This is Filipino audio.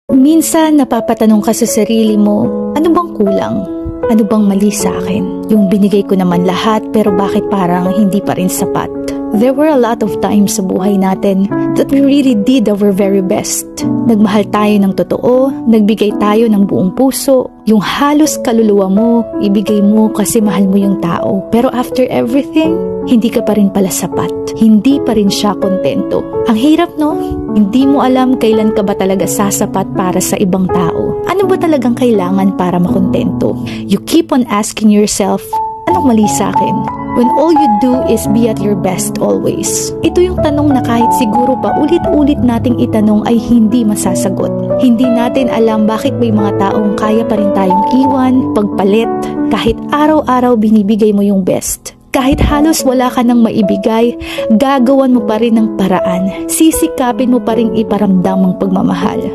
Minsan napapatanong ka sa sarili mo, ano bang kulang? Ano bang mali sa akin? Yung binigay ko naman lahat pero bakit parang hindi pa rin sapat? There were a lot of times sa buhay natin that we really did our very best. Nagmahal tayo ng totoo, nagbigay tayo ng buong puso, yung halos kaluluwa mo, ibigay mo kasi mahal mo yung tao. Pero after everything, hindi ka pa rin pala sapat. Hindi pa rin siya kontento. Ang hirap, no? Hindi mo alam kailan ka ba talaga sasapat para sa ibang tao. Ano ba talagang kailangan para makontento? You keep on asking yourself, anong mali sa akin? When all you do is be at your best always. Ito yung tanong na kahit siguro pa ulit-ulit nating itanong ay hindi masasagot. Hindi natin alam bakit may mga taong kaya pa rin tayong iwan, pagpalit, kahit araw-araw binibigay mo yung best. Kahit halos wala ka nang maibigay, gagawan mo pa rin ng paraan. Sisikapin mo pa rin iparamdam ang pagmamahal.